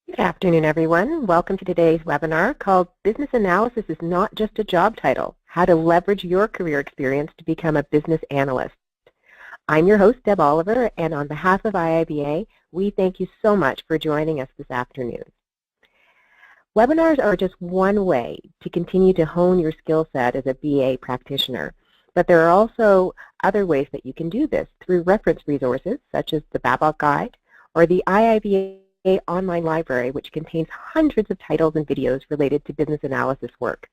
Good afternoon, everyone. Welcome to today's webinar called Business Analysis is Not Just a Job Title, How to Leverage Your Career Experience to Become a Business Analyst. I'm your host, Deb Oliver, and on behalf of IIBA, we thank you so much for joining us this afternoon. Webinars are just one way to continue to hone your skill set as a BA practitioner, but there are also other ways that you can do this through reference resources such as the Babok Guide or the IIBA online library, which contains hundreds of titles and videos related to business analysis work.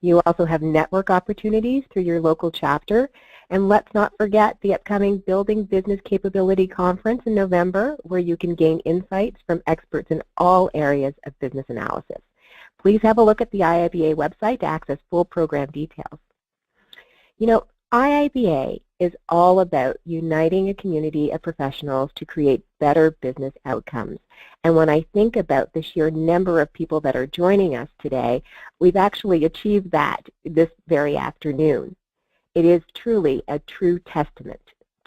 You also have network opportunities through your local chapter, and let's not forget the upcoming Building Business Capability Conference in November, where you can gain insights from experts in all areas of business analysis. Please have a look at the IIBA website to access full program details. You know, IIBA is all about uniting a community of professionals to create better business outcomes. And when I think about the sheer number of people that are joining us today, we've actually achieved that this very afternoon. It is truly a true testament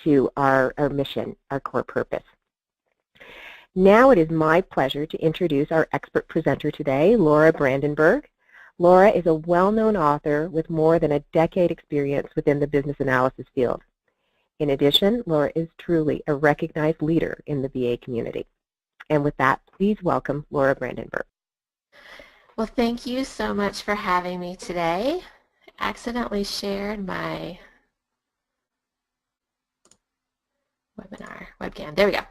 to our mission, our core purpose. Now it is my pleasure to introduce our expert presenter today, Laura Brandenburg. Laura is a well-known author with more than a decade experience within the business analysis field. In addition, Laura is truly a recognized leader in the BA community. And with that, please welcome Laura Brandenburg. Well, thank you so much for having me today. I accidentally shared my webinar webcam. There we go.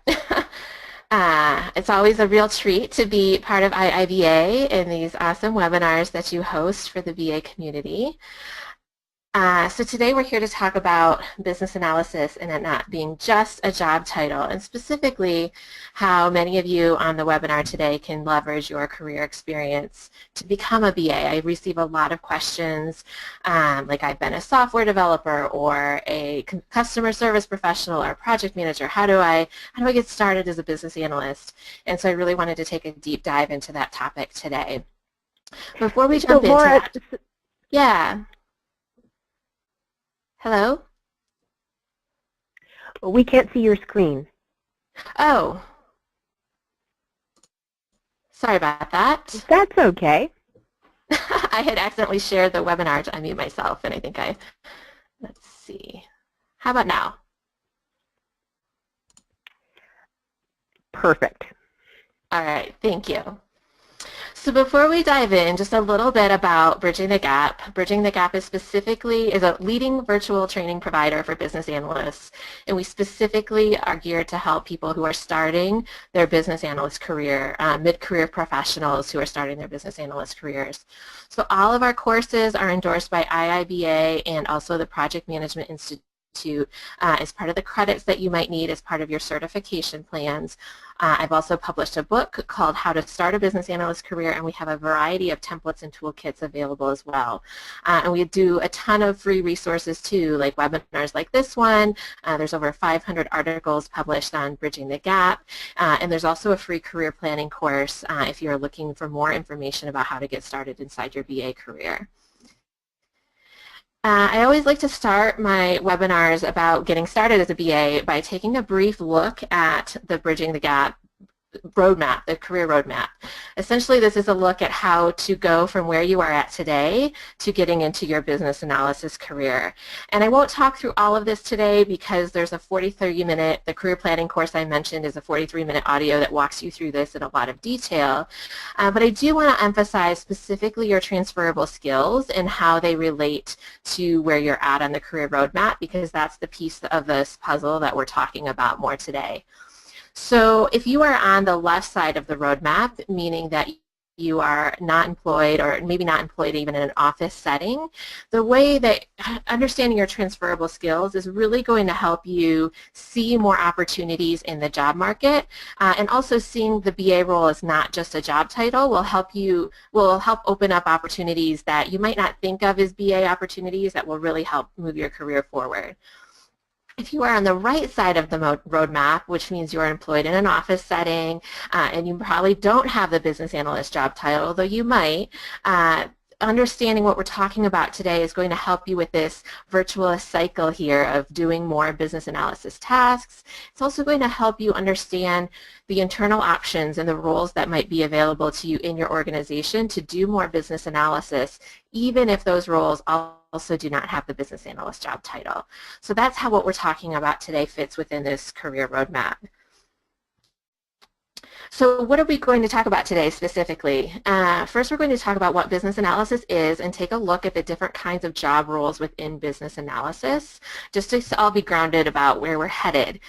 It's always a real treat to be part of IIBA in these awesome webinars that you host for the BA community. So today we're here to talk about business analysis and it not being just a job title, and specifically how many of you on the webinar today can leverage your career experience to become a BA. I receive a lot of questions like I've been a software developer or a customer service professional or project manager. How do I get started as a business analyst? And so I really wanted to take a deep dive into that topic today. Before we jump into that, yeah. Hello? We can't see your screen. Oh. Sorry about that. That's okay. I had accidentally shared the webinar to unmute myself, and I think let's see. How about now? Perfect. All right, thank you. So before we dive in, just a little bit about Bridging the Gap. Bridging the Gap is a leading virtual training provider for business analysts, and we specifically are geared to help people who are starting their business analyst career, mid-career professionals who are starting their business analyst careers. So all of our courses are endorsed by IIBA and also the Project Management Institute as part of the credits that you might need as part of your certification plans. I've also published a book called How to Start a Business Analyst Career, and we have a variety of templates and toolkits available as well. And we do a ton of free resources too, like webinars like this one. There's over 500 articles published on Bridging the Gap, and there's also a free career planning course if you're looking for more information about how to get started inside your BA career. I always like to start my webinars about getting started as a BA by taking a brief look at the Bridging the Gap roadmap, the career roadmap. Essentially, this is a look at how to go from where you are at today to getting into your business analysis career. And I won't talk through all of this today because there's a 30-minute, the career planning course I mentioned is a 43-minute audio that walks you through this in a lot of detail. But I do want to emphasize specifically your transferable skills and how they relate to where you're at on the career roadmap, because that's the piece of this puzzle that we're talking about more today. So if you are on the left side of the roadmap, meaning that you are not employed or maybe not employed even in an office setting, the way that understanding your transferable skills is really going to help you see more opportunities in the job market, and also seeing the BA role as not just a job title will help open up opportunities that you might not think of as BA opportunities that will really help move your career forward. If you are on the right side of the roadmap, which means you are employed in an office setting and you probably don't have the business analyst job title, although you might, understanding what we're talking about today is going to help you with this virtuous cycle here of doing more business analysis tasks. It's also going to help you understand the internal options and the roles that might be available to you in your organization to do more business analysis, even if those roles also do not have the business analyst job title. So that's how what we're talking about today fits within this career roadmap. So what are we going to talk about today specifically? First, we're going to talk about what business analysis is and take a look at the different kinds of job roles within business analysis, just to all be grounded about where we're headed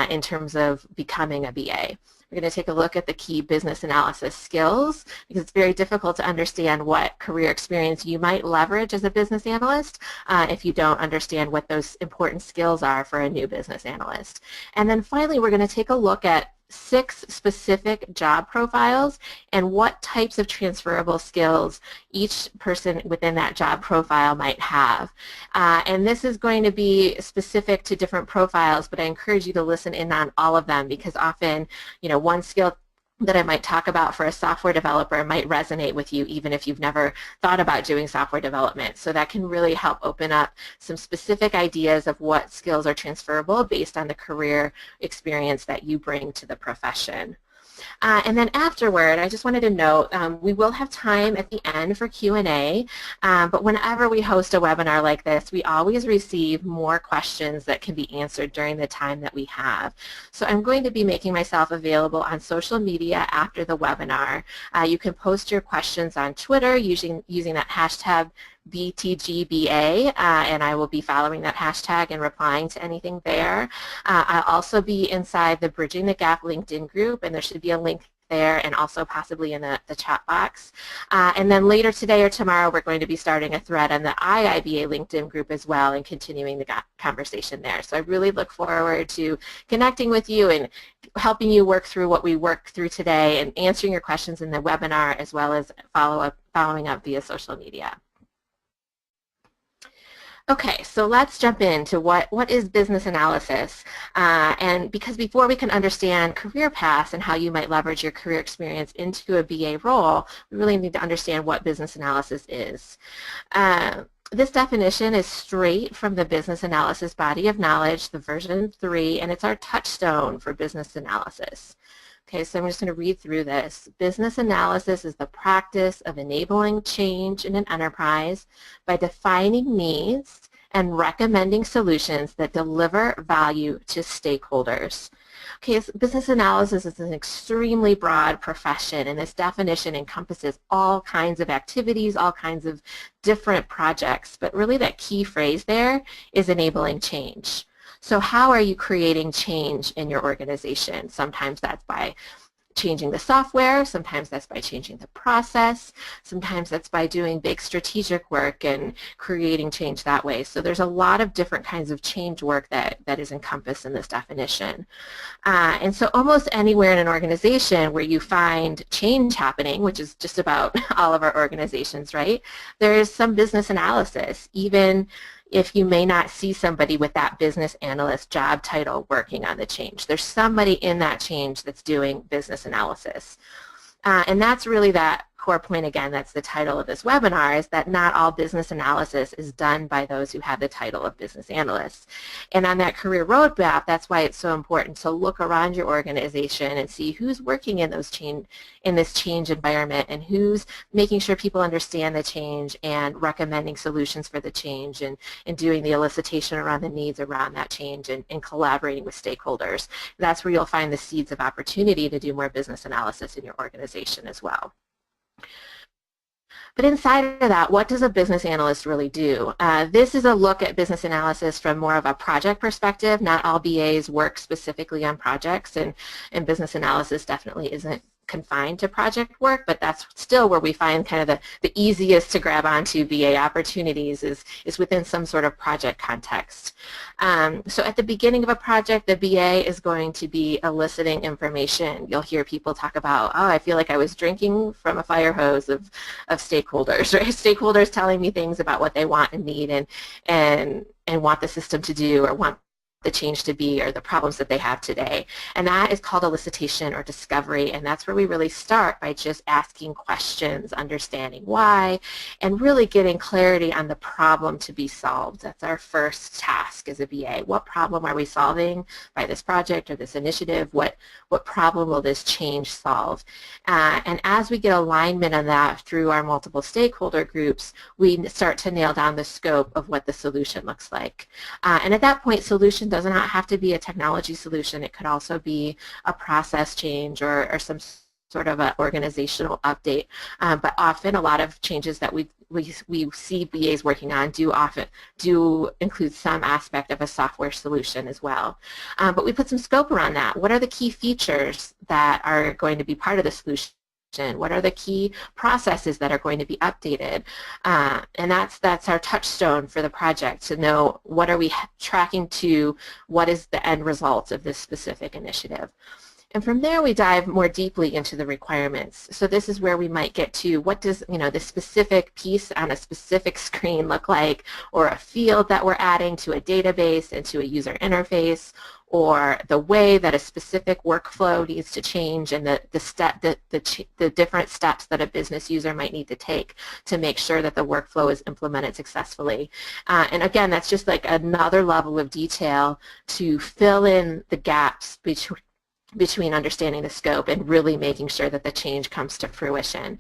in terms of becoming a BA. We're going to take a look at the key business analysis skills, because it's very difficult to understand what career experience you might leverage as a business analyst if you don't understand what those important skills are for a new business analyst. And then finally, we're going to take a look at 6 specific job profiles and what types of transferable skills each person within that job profile might have. And this is going to be specific to different profiles, but I encourage you to listen in on all of them, because often, you know, one skill that I might talk about for a software developer might resonate with you even if you've never thought about doing software development. So that can really help open up some specific ideas of what skills are transferable based on the career experience that you bring to the profession. And then afterward, I just wanted to note, we will have time at the end for Q&A, but whenever we host a webinar like this, we always receive more questions that can be answered during the time that we have. So I'm going to be making myself available on social media after the webinar. You can post your questions on Twitter using that hashtag BTGBA, and I will be following that hashtag and replying to anything there. I'll also be inside the Bridging the Gap LinkedIn group, and there should be a link there and also possibly in the chat box. And then later today or tomorrow, we're going to be starting a thread on the IIBA LinkedIn group as well and continuing the conversation there. So I really look forward to connecting with you and helping you work through what we worked through today and answering your questions in the webinar, as well as following up via social media. Okay, so let's jump into what is business analysis, and because before we can understand career paths and how you might leverage your career experience into a BA role, we really need to understand what business analysis is. This definition is straight from the Business Analysis Body of Knowledge, the version 3, and it's our touchstone for business analysis. Okay, so I'm just going to read through this. Business analysis is the practice of enabling change in an enterprise by defining needs and recommending solutions that deliver value to stakeholders. Okay, so business analysis is an extremely broad profession, and this definition encompasses all kinds of activities, all kinds of different projects, but really that key phrase there is enabling change. So how are you creating change in your organization? Sometimes that's by changing the software, sometimes that's by changing the process, sometimes that's by doing big strategic work and creating change that way. So there's a lot of different kinds of change work that is encompassed in this definition. And so almost anywhere in an organization where you find change happening, which is just about all of our organizations, right, there is some business analysis, even if you may not see somebody with that business analyst job title working on the change. There's somebody in that change that's doing business analysis. And that's really that core point, again, that's the title of this webinar, is that not all business analysis is done by those who have the title of business analysts. And on that career roadmap, that's why it's so important to look around your organization and see who's working in this change environment and who's making sure people understand the change and recommending solutions for the change and doing the elicitation around the needs around that change and collaborating with stakeholders. That's where you'll find the seeds of opportunity to do more business analysis in your organization as well. But inside of that, what does a business analyst really do? This is a look at business analysis from more of a project perspective. Not all BAs work specifically on projects, and business analysis definitely isn't confined to project work, but that's still where we find kind of the easiest to grab onto BA opportunities is within some sort of project context. So at the beginning of a project, the BA is going to be eliciting information. You'll hear people talk about, oh, I feel like I was drinking from a fire hose of stakeholders, right? Stakeholders telling me things about what they want and need and want the system to do or want the change to be or the problems that they have today. And that is called elicitation or discovery, and that's where we really start by just asking questions, understanding why, and really getting clarity on the problem to be solved. That's our first task as a BA. What problem are we solving by this project or this initiative? What problem will this change solve? And as we get alignment on that through our multiple stakeholder groups, we start to nail down the scope of what the solution looks like. And at that point, solution does not have to be a technology solution. It could also be a process change or some sort of an organizational update. But often a lot of changes that we see BAs working on do include some aspect of a software solution as well. But we put some scope around that. What are the key features that are going to be part of the solution? What are the key processes that are going to be updated? And that's our touchstone for the project, to know what are we tracking to, what is the end result of this specific initiative. And from there we dive more deeply into the requirements. So this is where we might get to what does this specific piece on a specific screen look like, or a field that we're adding to a database and to a user interface, or the way that a specific workflow needs to change, and the different steps that a business user might need to take to make sure that the workflow is implemented successfully. And again, that's just like another level of detail to fill in the gaps between understanding the scope and really making sure that the change comes to fruition.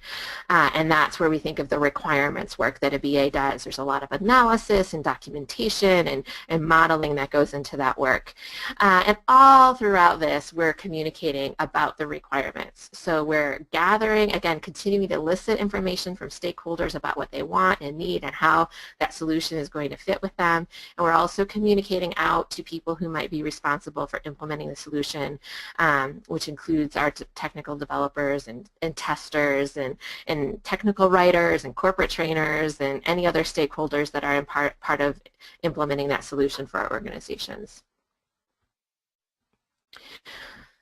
And that's where we think of the requirements work that a BA does. There's a lot of analysis and documentation and modeling that goes into that work. And all throughout this, we're communicating about the requirements. So we're gathering, again, continuing to elicit information from stakeholders about what they want and need and how that solution is going to fit with them. And we're also communicating out to people who might be responsible for implementing the solution, which includes our technical developers and testers and technical writers and corporate trainers and any other stakeholders that are in part of implementing that solution for our organizations.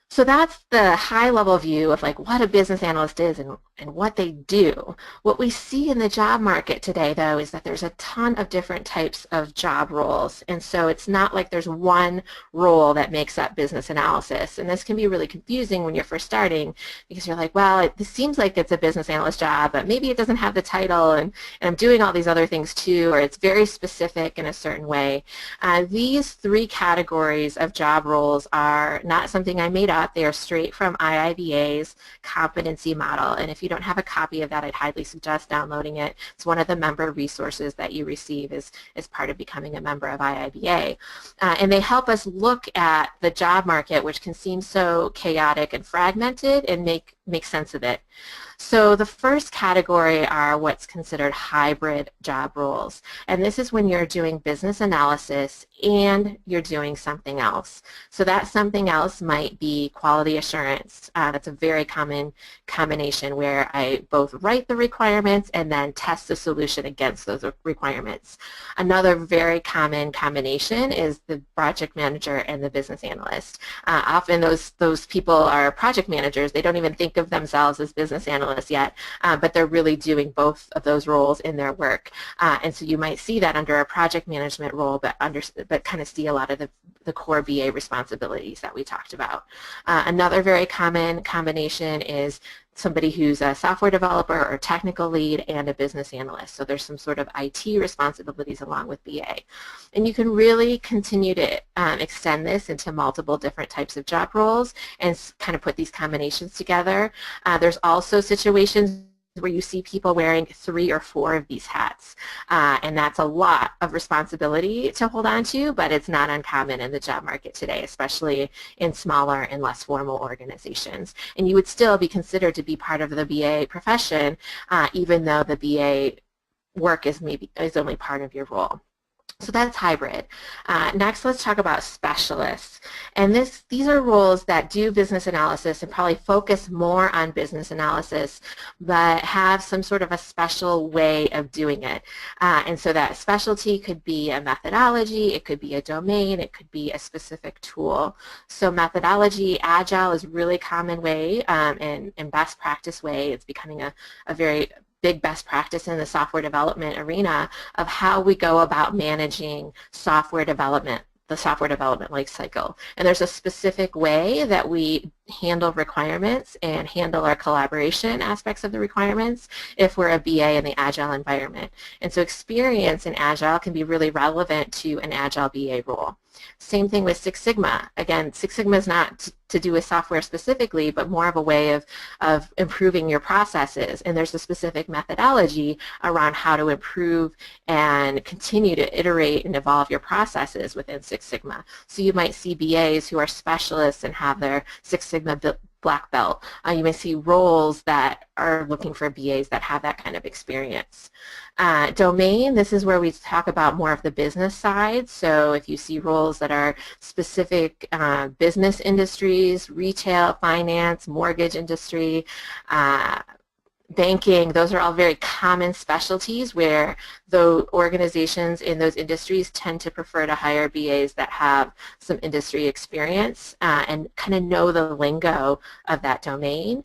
So that's the high-level view of like what a business analyst is and what they do. What we see in the job market today, though, is that there's a ton of different types of job roles. And so it's not like there's one role that makes up business analysis. And this can be really confusing when you're first starting, because you're like, well, this seems like it's a business analyst job, but maybe it doesn't have the title, and I'm doing all these other things too, or it's very specific in a certain way. These three categories of job roles are not something I made up. They are straight from IIBA's competency model. And if you don't have a copy of that, I'd highly suggest downloading it. It's one of the member resources that you receive as part of becoming a member of IIBA. And they help us look at the job market, which can seem so chaotic and fragmented, and make sense of it. So the first category are what's considered hybrid job roles. And this is when you're doing business analysis and you're doing something else. So that something else might be quality assurance. That's a very common combination where I both write the requirements and then test the solution against those requirements. Another very common combination is the project manager and the business analyst. Often those people are project managers. They don't even think of themselves as business analysts yet, but they're really doing both of those roles in their work. And so you might see that under a project management role, but kind of see a lot of the core BA responsibilities that we talked about. Another very common combination is somebody who's a software developer or technical lead and a business analyst. So there's some sort of IT responsibilities along with BA. And you can really continue to extend this into multiple different types of job roles and kind of put these combinations together. There's also situations where you see people wearing 3 or 4 of these hats. And that's a lot of responsibility to hold on to, but it's not uncommon in the job market today, especially in smaller and less formal organizations. And you would still be considered to be part of the BA profession, even though the BA work is only part of your role. So that's hybrid. Next, let's talk about specialists. And these are roles that do business analysis and probably focus more on business analysis, but have some sort of a special way of doing it. And so that specialty could be a methodology, it could be a domain, it could be a specific tool. So methodology, Agile is a really common way and best practice way. It's becoming a very big best practice in the software development arena of how we go about managing software development the software development lifecycle. And there's a specific way that we handle requirements and handle our collaboration aspects of the requirements if we're a BA in the Agile environment. And so experience in Agile can be really relevant to an Agile BA role. Same thing with Six Sigma. Again, Six Sigma is not to do with software specifically, but more of a way of improving your processes. And there's a specific methodology around how to improve and continue to iterate and evolve your processes within Six Sigma. So you might see BAs who are specialists and have their Six Sigma black belt. You may see roles that are looking for BAs that have that kind of experience. Domain, this is where we talk about more of the business side. So if you see roles that are specific business industries, retail, finance, mortgage industry, banking, those are all very common specialties where the organizations in those industries tend to prefer to hire BAs that have some industry experience and kind of know the lingo of that domain.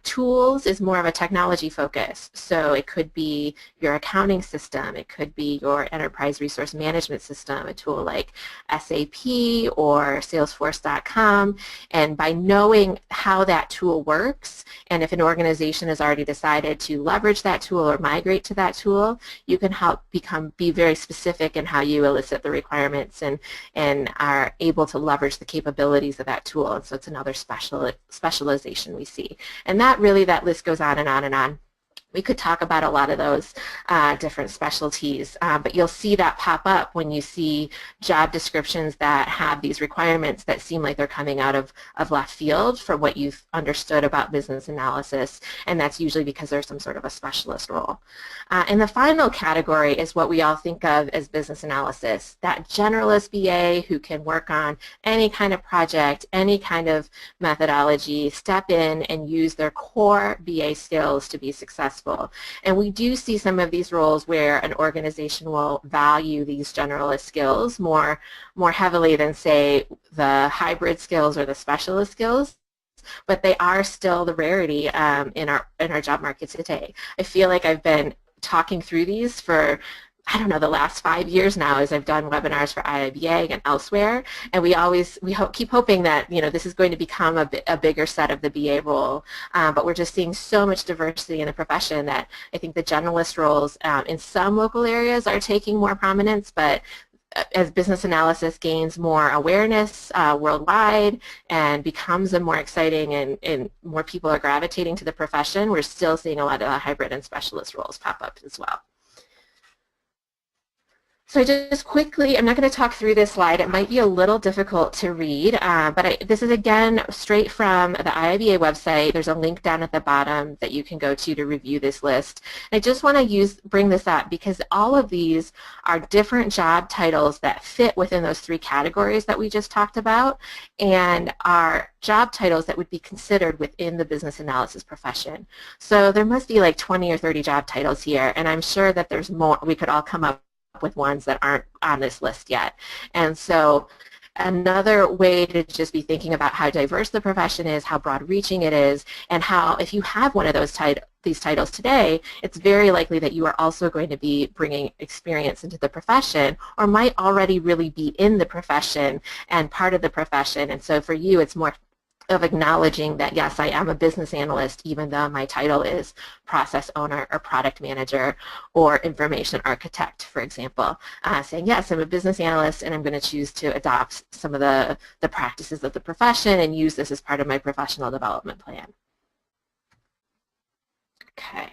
Tools is more of a technology focus, so it could be your accounting system, it could be your enterprise resource management system, a tool like SAP or Salesforce.com, and by knowing how that tool works, and if an organization has already decided to leverage that tool or migrate to that tool, you can help be very specific in how you elicit the requirements and are able to leverage the capabilities of that tool. And so it's another specialization we see. And that list goes on and on and on. We could talk about a lot of those different specialties, but you'll see that pop up when you see job descriptions that have these requirements that seem like they're coming out of left field from what you've understood about business analysis, and that's usually because there's some sort of a specialist role. And the final category is what we all think of as business analysis, that generalist BA who can work on any kind of project, any kind of methodology, step in and use their core BA skills to be successful. And we do see some of these roles where an organization will value these generalist skills more heavily than, say, the hybrid skills or the specialist skills, but they are still the rarity in our job market today. I feel like I've been talking through these for, I don't know, the last 5 years now as I've done webinars for IIBA and elsewhere, and we keep hoping that this is going to become a bigger set of the BA role, but we're just seeing so much diversity in the profession that I think the generalist roles in some local areas are taking more prominence, but as business analysis gains more awareness worldwide and becomes a more exciting and more people are gravitating to the profession, we're still seeing a lot of hybrid and specialist roles pop up as well. So just quickly, I'm not going to talk through this slide. It might be a little difficult to read, but this is, again, straight from the IIBA website. There's a link down at the bottom that you can go to review this list. And I just want to bring this up because all of these are different job titles that fit within those three categories that we just talked about and are job titles that would be considered within the business analysis profession. So there must be like 20 or 30 job titles here, and I'm sure that there's more. We could all come up with ones that aren't on this list yet. And so another way to just be thinking about how diverse the profession is, how broad-reaching it is, and how if you have one of these titles today, it's very likely that you are also going to be bringing experience into the profession or might already really be in the profession and part of the profession. And so for you, it's more of acknowledging that, yes, I am a business analyst, even though my title is process owner or product manager or information architect, for example. Saying, yes, I'm a business analyst and I'm going to choose to adopt some of the practices of the profession and use this as part of my professional development plan. Okay.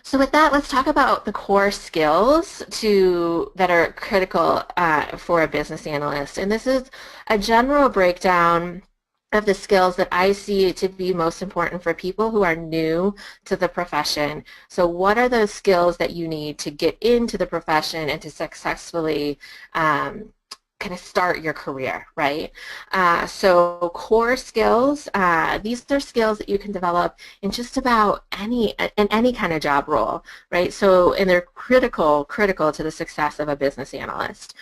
So with that, let's talk about the core skills that are critical for a business analyst. And this is a general breakdown of the skills that I see to be most important for people who are new to the profession. So what are those skills that you need to get into the profession and to successfully kind of start your career, right? So core skills, these are skills that you can develop in just about any kind of job role, right? So, and they're critical to the success of a business analyst.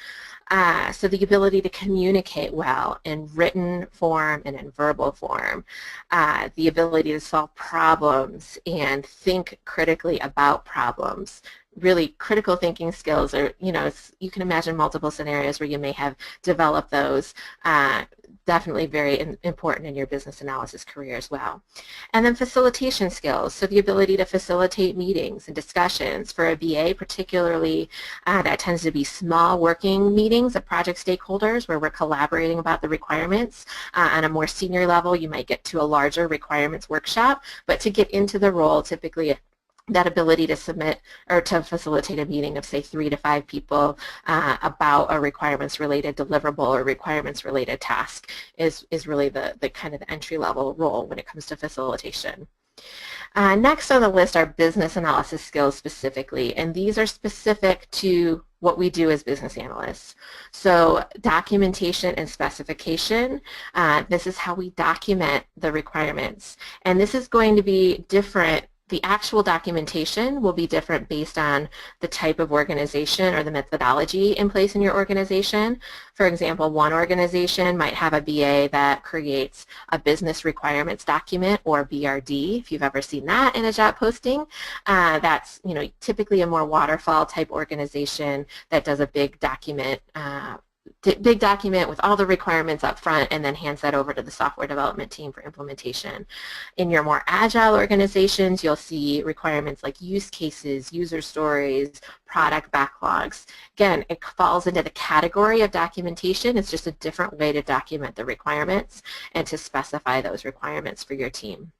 So the ability to communicate well in written form and in verbal form, the ability to solve problems and think critically about problems, really critical thinking skills, or you can imagine multiple scenarios where you may have developed those. Definitely very important in your business analysis career as well. And then facilitation skills, so the ability to facilitate meetings and discussions. For a BA particularly, that tends to be small working meetings of project stakeholders where we're collaborating about the requirements. On a more senior level, you might get to a larger requirements workshop, but to get into the role, typically that ability to submit or to facilitate a meeting of, say, 3 to 5 people about a requirements-related deliverable or requirements-related task is really the kind of the entry-level role when it comes to facilitation. Next on the list are business analysis skills specifically, and these are specific to what we do as business analysts. So documentation and specification, this is how we document the requirements, and this is going to be different. The actual documentation will be different based on the type of organization or the methodology in place in your organization. For example, one organization might have a BA that creates a business requirements document, or BRD, if you've ever seen that in a job posting. That's typically a more waterfall type organization that does a big document with all the requirements up front and then hands that over to the software development team for implementation. In your more agile organizations, you'll see requirements like use cases, user stories, product backlogs. Again, it falls into the category of documentation. It's just a different way to document the requirements and to specify those requirements for your team.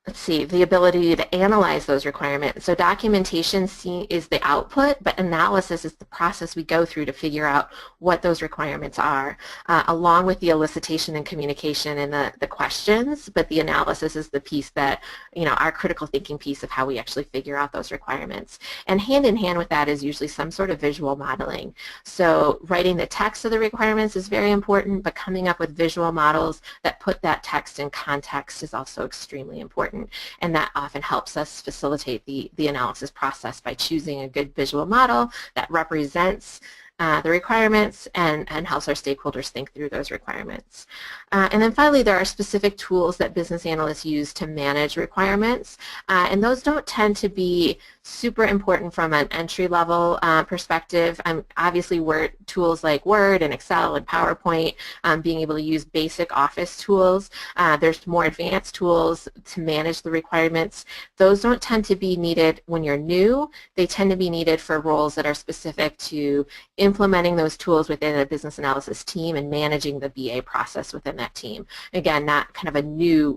Let's see, the ability to analyze those requirements. So documentation is the output, but analysis is the process we go through to figure out what those requirements are, along with the elicitation and communication and the questions, but the analysis is the piece that, our critical thinking piece of how we actually figure out those requirements. And hand in hand with that is usually some sort of visual modeling. So writing the text of the requirements is very important, but coming up with visual models that put that text in context is also extremely important. And that often helps us facilitate the analysis process by choosing a good visual model that represents the requirements and helps our stakeholders think through those requirements. And then finally, there are specific tools that business analysts use to manage requirements, and those don't tend to be super important from an entry-level perspective. Obviously, tools like Word and Excel and PowerPoint, being able to use basic office tools. There's more advanced tools to manage the requirements. Those don't tend to be needed when you're new. They tend to be needed for roles that are specific to implementing those tools within a business analysis team and managing the BA process within that team. Again, not kind of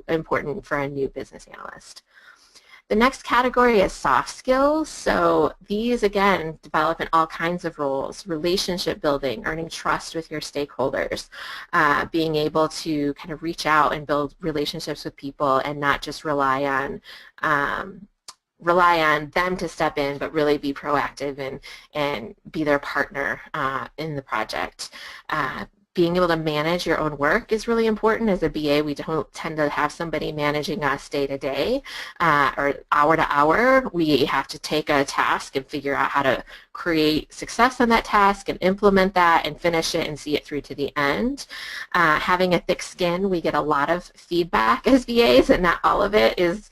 important for a new business analyst. The next category is soft skills. So these, again, develop in all kinds of roles: relationship building, earning trust with your stakeholders, being able to kind of reach out and build relationships with people and not just rely on them to step in, but really be proactive and be their partner in the project. Being able to manage your own work is really important. As a BA, we don't tend to have somebody managing us day to day or hour to hour. We have to take a task and figure out how to create success on that task and implement that and finish it and see it through to the end. Having a thick skin, we get a lot of feedback as BAs, and not all of it is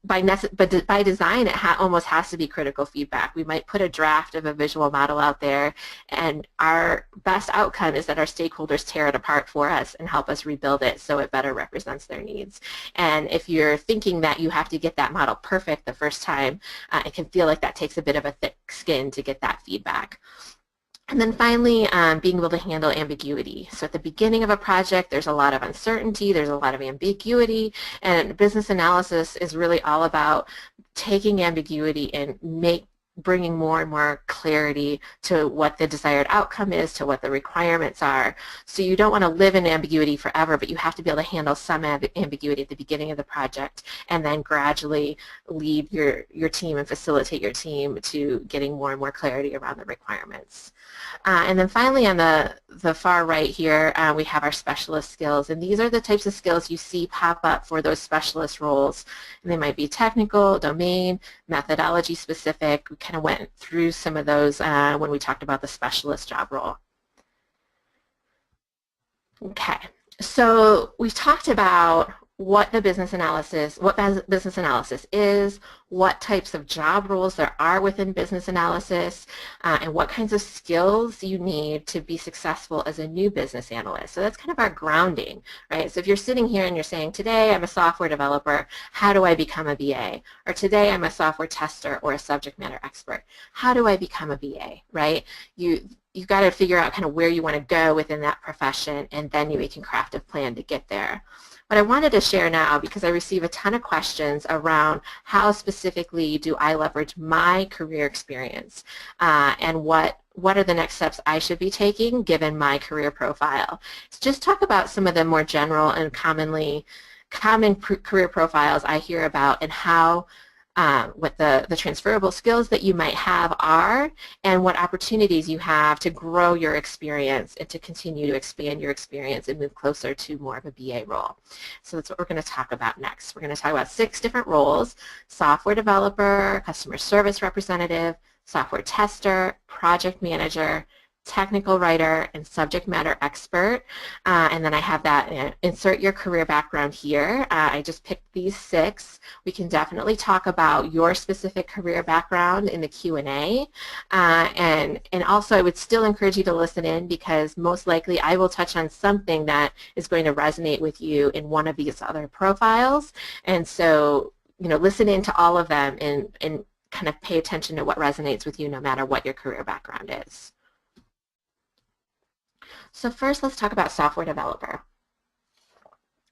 but by design, it almost has to be critical feedback. We might put a draft of a visual model out there, and our best outcome is that our stakeholders tear it apart for us and help us rebuild it so it better represents their needs. And if you're thinking that you have to get that model perfect the first time, it can feel like that takes a bit of a thick skin to get that feedback. And then finally, being able to handle ambiguity. So at the beginning of a project, there's a lot of uncertainty, there's a lot of ambiguity, and business analysis is really all about taking ambiguity and bringing more and more clarity to what the desired outcome is, to what the requirements are. So you don't want to live in ambiguity forever, but you have to be able to handle some ambiguity at the beginning of the project and then gradually lead your team and facilitate your team to getting more and more clarity around the requirements. And then finally, on the far right here, we have our specialist skills, and these are the types of skills you see pop up for those specialist roles. And they might be technical, domain, methodology specific. We kind of went through some of those when we talked about the specialist job role. Okay, so we've talked about what business analysis is, what types of job roles there are within business analysis, and what kinds of skills you need to be successful as a new business analyst. So that's kind of our grounding, right? So if you're sitting here and you're saying, today I'm a software developer, how do I become a BA? Or today I'm a software tester or a subject matter expert, how do I become a BA, right? You've got to figure out kind of where you want to go within that profession, and then you can craft a plan to get there. What I wanted to share now, because I receive a ton of questions around how specifically do I leverage my career experience and what are the next steps I should be taking given my career profile. So just talk about some of the more general and common career profiles I hear about, and how what the transferable skills that you might have are, and what opportunities you have to grow your experience and to continue to expand your experience and move closer to more of a BA role. So that's what we're going to talk about next. We're going to talk about 6 different roles: software developer, customer service representative, software tester, project manager, technical writer, and subject matter expert. And then I have that insert your career background here. I just picked these 6. We can definitely talk about your specific career background in the Q&A. And also I would still encourage you to listen in, because most likely I will touch on something that is going to resonate with you in one of these other profiles. And so, listen into all of them and kind of pay attention to what resonates with you no matter what your career background is. So first, let's talk about software developer.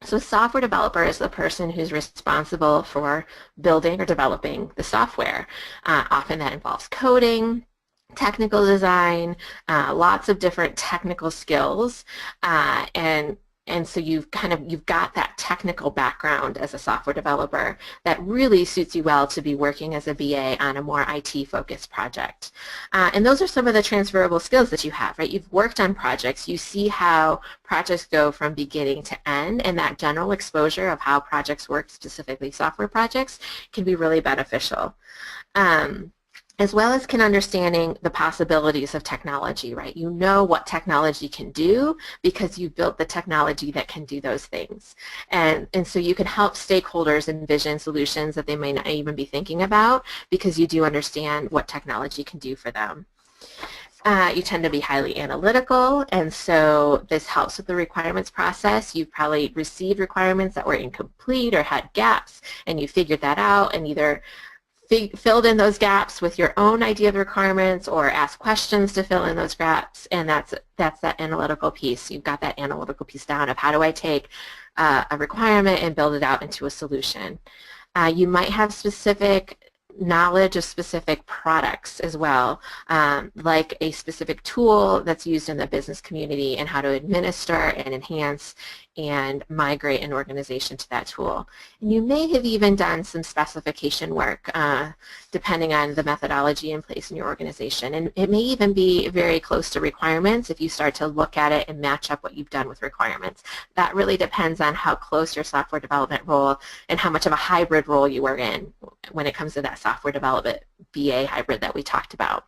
So software developer is the person who's responsible for building or developing the software. Often that involves coding, technical design, lots of different technical skills, and so you've got that technical background as a software developer that really suits you well to be working as a BA on a more IT-focused project. And those are some of the transferable skills that you have, right? You've worked on projects. You see how projects go from beginning to end, and that general exposure of how projects work, specifically software projects, can be really beneficial. As well as understanding the possibilities of technology, right? You know what technology can do because you built the technology that can do those things. And so you can help stakeholders envision solutions that they may not even be thinking about, because you do understand what technology can do for them. You tend to be highly analytical, and so this helps with the requirements process. You've probably received requirements that were incomplete or had gaps, and you figured that out and either filled in those gaps with your own idea of requirements or ask questions to fill in those gaps, and that's that analytical piece. You've got that analytical piece down of how do I take a requirement and build it out into a solution. You might have specific knowledge of specific products as well, like a specific tool that's used in the business community and how to administer and enhance and migrate an organization to that tool. And you may have even done some specification work depending on the methodology in place in your organization. And it may even be very close to requirements if you start to look at it and match up what you've done with requirements. That really depends on how close your software development role and how much of a hybrid role you are in when it comes to that software development BA hybrid that we talked about.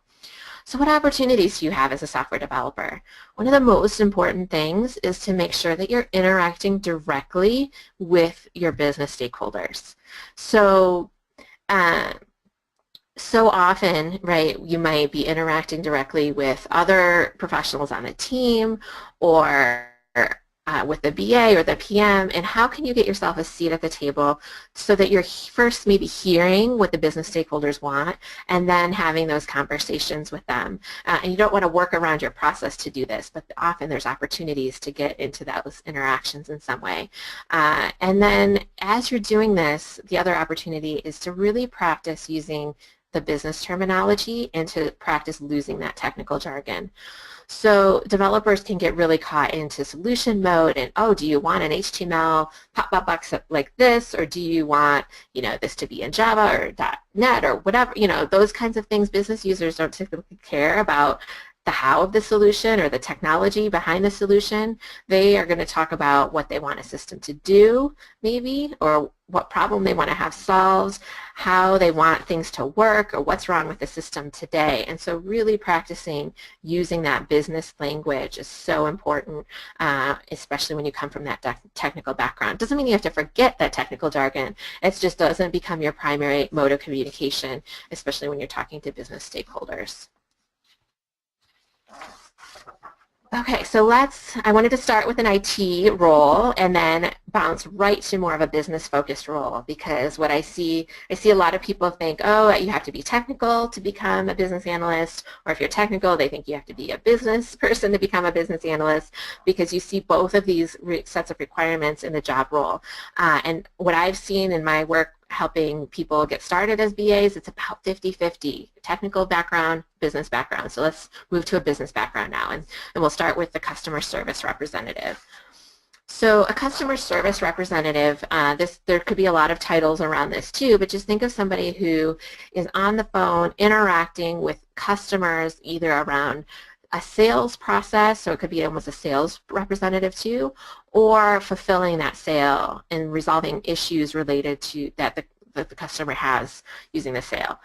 So what opportunities do you have as a software developer? One of the most important things is to make sure that you're interacting directly with your business stakeholders. So often, right, you might be interacting directly with other professionals on the team or with the BA or the PM, and how can you get yourself a seat at the table so that you're first maybe hearing what the business stakeholders want and then having those conversations with them. And you don't want to work around your process to do this, but often there's opportunities to get into those interactions in some way. And then as you're doing this, the other opportunity is to really practice using the business terminology and to practice losing that technical jargon. So developers can get really caught into solution mode and, oh, do you want an HTML pop-up box like this, or do you want, this to be in Java or .NET or whatever, those kinds of things. Business users don't typically care about the how of the solution or the technology behind the solution. They are going to talk about what they want a system to do, maybe, or what problem they want to have solved, how they want things to work, or what's wrong with the system today. And so really practicing using that business language is so important, especially when you come from that technical background. Doesn't mean you have to forget that technical jargon. It just doesn't become your primary mode of communication, especially when you're talking to business stakeholders. Okay, so I wanted to start with an IT role and then bounce right to more of a business-focused role, because what I see a lot of people think, oh, you have to be technical to become a business analyst, or if you're technical, they think you have to be a business person to become a business analyst, because you see both of these sets of requirements in the job role. And what I've seen in my work helping people get started as BAs, it's about 50-50, technical background, business background. So let's move to a business background now, and we'll start with the customer service representative. So a customer service representative, there could be a lot of titles around this too, but just think of somebody who is on the phone interacting with customers either around a sales process, so it could be almost a sales representative too, or fulfilling that sale and resolving issues related to that the customer has using the sale,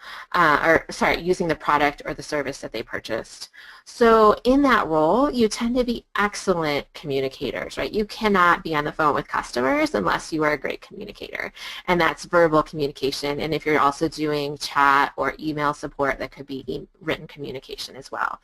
using the product or the service that they purchased. So in that role, you tend to be excellent communicators, right? You cannot be on the phone with customers unless you are a great communicator, and that's verbal communication. And if you're also doing chat or email support, that could be written communication as well.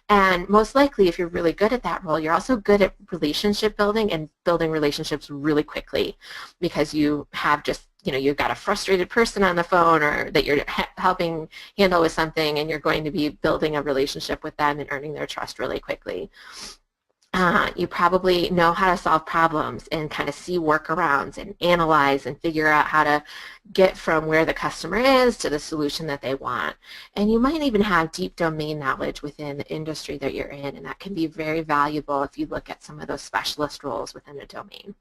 And most likely, if you're really good at that role, you're also good at relationship building and building relationships really quickly, because you have just you've got a frustrated person on the phone or that you're helping handle with something, and you're going to be building a relationship with them and earning their trust really quickly. You probably know how to solve problems and kind of see workarounds and analyze and figure out how to get from where the customer is to the solution that they want. And you might even have deep domain knowledge within the industry that you're in, and that can be very valuable if you look at some of those specialist roles within a domain.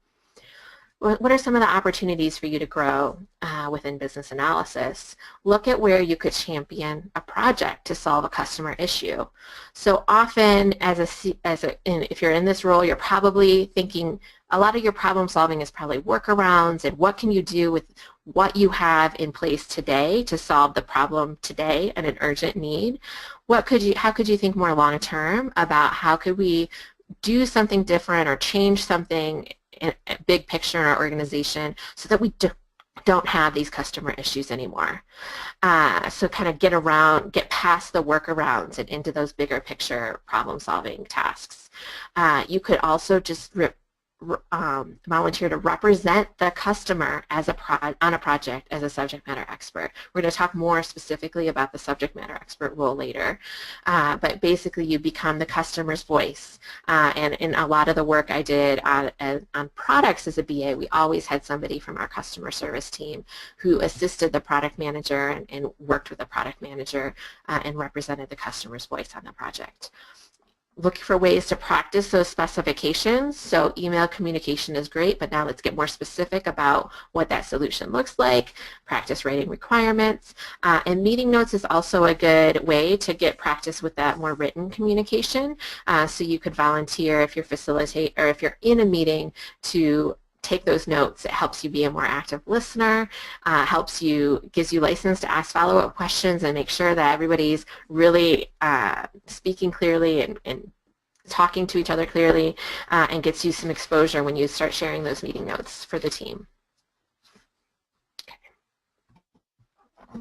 What are some of the opportunities for you to grow within business analysis? Look at where you could champion a project to solve a customer issue. So often, if you're in this role, you're probably thinking a lot of your problem solving is probably workarounds and what can you do with what you have in place today to solve the problem today and an urgent need. How could you think more long term about how could we do something different or change something in a big picture in our organization so that we don't have these customer issues anymore. So kind of get past the workarounds and into those bigger picture problem solving tasks. You could also just volunteer to represent the customer on a project as a subject matter expert. We're going to talk more specifically about the subject matter expert role later, but basically you become the customer's voice. And in a lot of the work I did on products as a BA, we always had somebody from our customer service team who assisted the product manager and worked with the product manager and represented the customer's voice on the project. Look for ways to practice those specifications. So email communication is great, but now let's get more specific about what that solution looks like. Practice writing requirements. And meeting notes is also a good way to get practice with that more written communication. So you could volunteer if you're in a meeting to take those notes. It helps you be a more active listener, gives you license to ask follow-up questions and make sure that everybody's really speaking clearly and talking to each other clearly, and gets you some exposure when you start sharing those meeting notes for the team. Okay.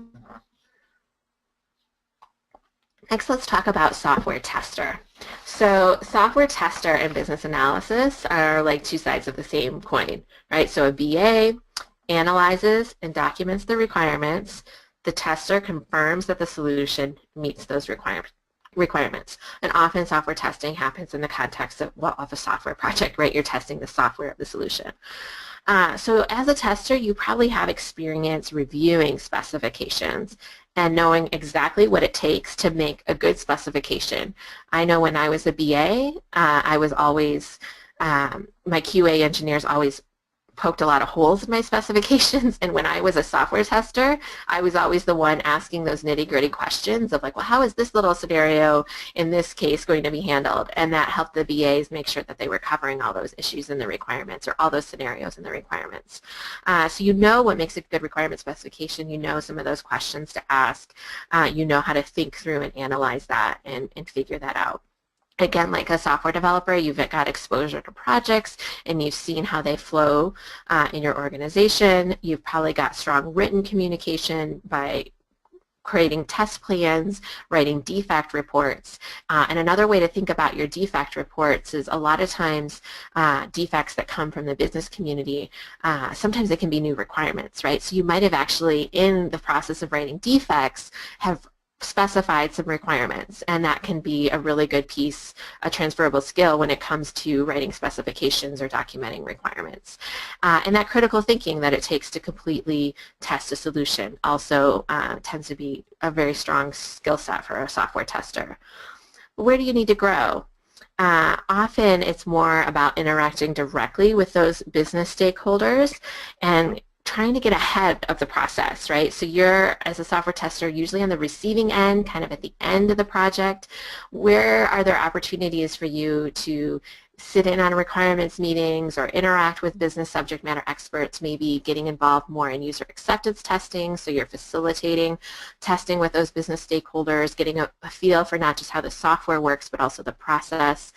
Next, let's talk about software tester. So software tester and business analysis are like two sides of the same coin, right? So a BA analyzes and documents the requirements. The tester confirms that the solution meets those requirements. And often software testing happens in the context of a software project, right? You're testing the software of the solution. So as a tester, you probably have experience reviewing specifications and knowing exactly what it takes to make a good specification. I know when I was a BA, I was always, my QA engineers always poked a lot of holes in my specifications, and when I was a software tester, I was always the one asking those nitty-gritty questions of like, well, how is this little scenario in this case going to be handled? And that helped the BAs make sure that they were covering all those issues in the requirements, or all those scenarios in the requirements. So you know what makes a good requirement specification, you know some of those questions to ask, you know how to think through and analyze that and figure that out. Again, like a software developer, you've got exposure to projects and you've seen how they flow in your organization. You've probably got strong written communication by creating test plans, writing defect reports. And another way to think about your defect reports is a lot of times defects that come from the business community, sometimes they can be new requirements, right? So you might have actually, in the process of writing defects, have specified some requirements, and that can be a really good piece, a transferable skill when it comes to writing specifications or documenting requirements. And that critical thinking that it takes to completely test a solution also tends to be a very strong skill set for a software tester. But where do you need to grow? Often it's more about interacting directly with those business stakeholders and trying to get ahead of the process, right? So you're, as a software tester, usually on the receiving end, kind of at the end of the project. Where are there opportunities for you to sit in on requirements meetings or interact with business subject matter experts, maybe getting involved more in user acceptance testing, so you're facilitating testing with those business stakeholders, getting a feel for not just how the software works, but also the process,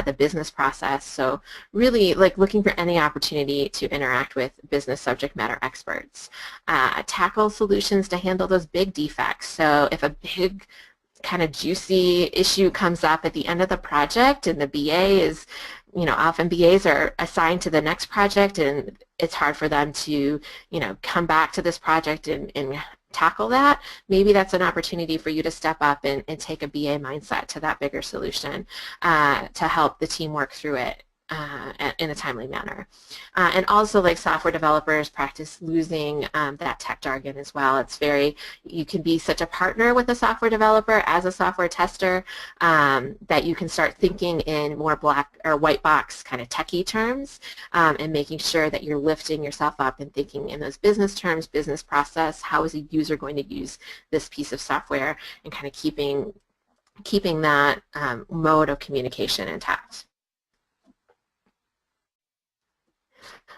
the business process. So really like looking for any opportunity to interact with business subject matter experts. Tackle solutions to handle those big defects. So if a big kind of juicy issue comes up at the end of the project and the BA is, you know, often BAs are assigned to the next project and it's hard for them to, you know, come back to this project and tackle that, maybe that's an opportunity for you to step up and take a BA mindset to that bigger solution to help the team work through it in a timely manner. And also, like software developers, practice losing that tech jargon as well. It's very, you can be such a partner with a software developer as a software tester that you can start thinking in more black or white box kind of techie terms and making sure that you're lifting yourself up and thinking in those business terms, business process, how is a user going to use this piece of software, and kind of keeping that mode of communication intact.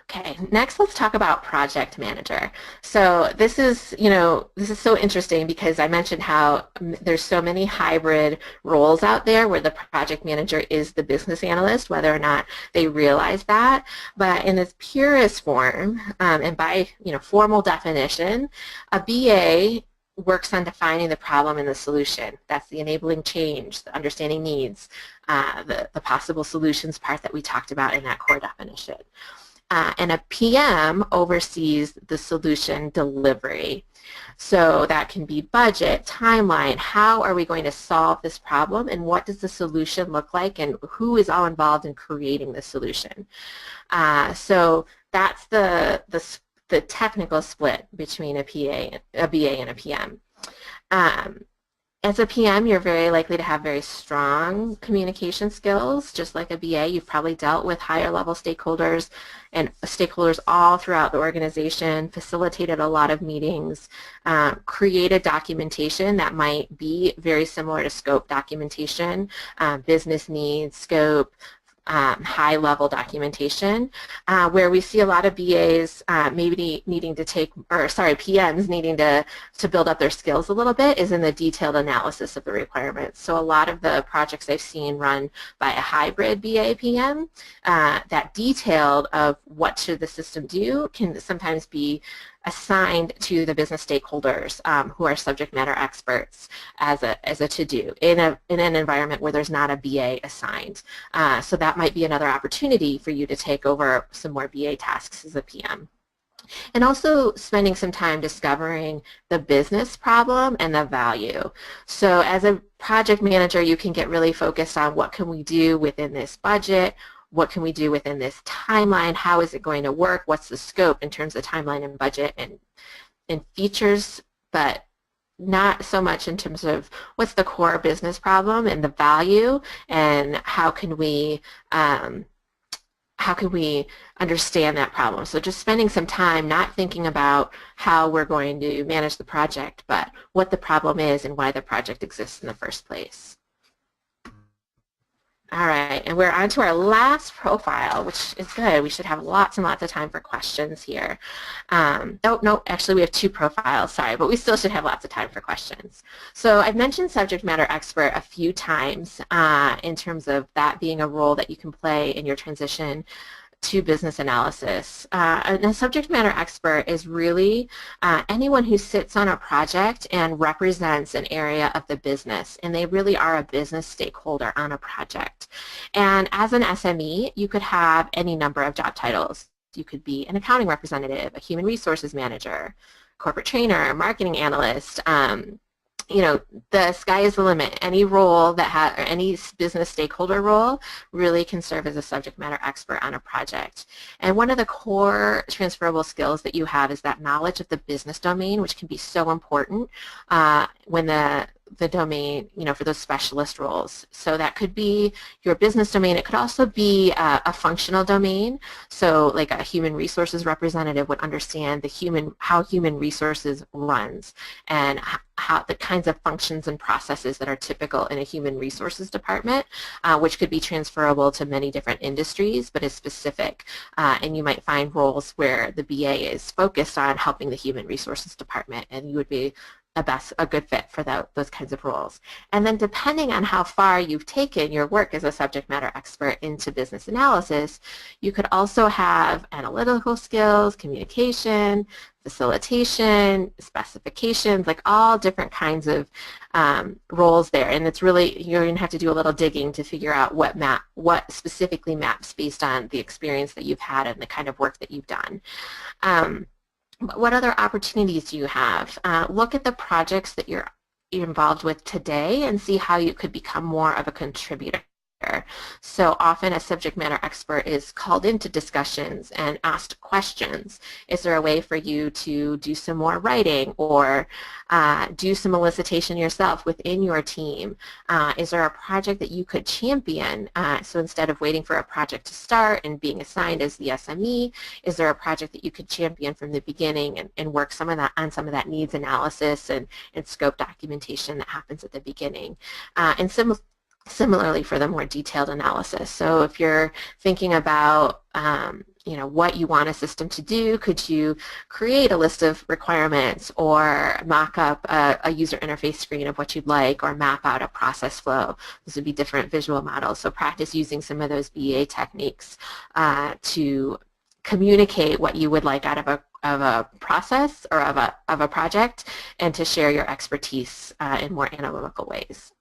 Okay, next let's talk about project manager. So this is, you know, this is so interesting because I mentioned how there's so many hybrid roles out there where the project manager is the business analyst, whether or not they realize that. But in its purest form, and by, you know, formal definition, a BA works on defining the problem and the solution. That's the enabling change, the understanding needs, the possible solutions part that we talked about in that core definition. And a PM oversees the solution delivery. So that can be budget, timeline, how are we going to solve this problem, and what does the solution look like, and who is all involved in creating the solution. So that's the technical split between a BA and a PM. As a PM, you're very likely to have very strong communication skills. Just like a BA, you've probably dealt with higher level stakeholders and stakeholders all throughout the organization, facilitated a lot of meetings, created documentation that might be very similar to scope documentation, business needs, scope, high-level documentation, where we see a lot of BAs maybe needing to take, or sorry, PMs needing to build up their skills a little bit is in the detailed analysis of the requirements. So a lot of the projects I've seen run by a hybrid BA PM, that detailed of what should the system do can sometimes be assigned to the business stakeholders who are subject matter experts as a to-do in an environment where there's not a BA assigned. So that might be another opportunity for you to take over some more BA tasks as a PM. And also spending some time discovering the business problem and the value. So as a project manager, you can get really focused on what can we do within this budget, what can we do within this timeline, how is it going to work, what's the scope in terms of timeline and budget and features, but not so much in terms of what's the core business problem and the value and how can we how can we understand that problem? So just spending some time not thinking about how we're going to manage the project, but what the problem is and why the project exists in the first place. All right, and we're on to our last profile, which is good. We should have lots and lots of time for questions here. Oh, no, actually we have 2 profiles, sorry, but we still should have lots of time for questions. So I've mentioned subject matter expert a few times in terms of that being a role that you can play in your transition to business analysis. And a subject matter expert is really anyone who sits on a project and represents an area of the business, and they really are a business stakeholder on a project. And as an SME, you could have any number of job titles. You could be an accounting representative, a human resources manager, corporate trainer, marketing analyst, you know, the sky is the limit. Any role that has, or any business stakeholder role really can serve as a subject matter expert on a project. And one of the core transferable skills that you have is that knowledge of the business domain, which can be so important when the domain, you know, for those specialist roles. So that could be your business domain. It could also be a functional domain. So like a human resources representative would understand how human resources runs and how the kinds of functions and processes that are typical in a human resources department, which could be transferable to many different industries, but is specific. And you might find roles where the BA is focused on helping the human resources department, and you would be a good fit for those kinds of roles. And then depending on how far you've taken your work as a subject matter expert into business analysis, you could also have analytical skills, communication, facilitation, specifications, like all different kinds of roles there. And it's really, you're going to have to do a little digging to figure out what specifically maps based on the experience that you've had and the kind of work that you've done. What other opportunities do you have? Look at the projects that you're involved with today and see how you could become more of a contributor. So often a subject matter expert is called into discussions and asked questions. Is there a way for you to do some more writing or do some elicitation yourself within your team? Is there a project that you could champion? So instead of waiting for a project to start and being assigned as the SME, is there a project that you could champion from the beginning and work some of that needs analysis and scope documentation that happens at the beginning? And similarly for the more detailed analysis. So if you're thinking about you know, what you want a system to do, could you create a list of requirements or mock up a user interface screen of what you'd like or map out a process flow? Those would be different visual models. So practice using some of those BA techniques to communicate what you would like out of a process or of a project, and to share your expertise in more analytical ways.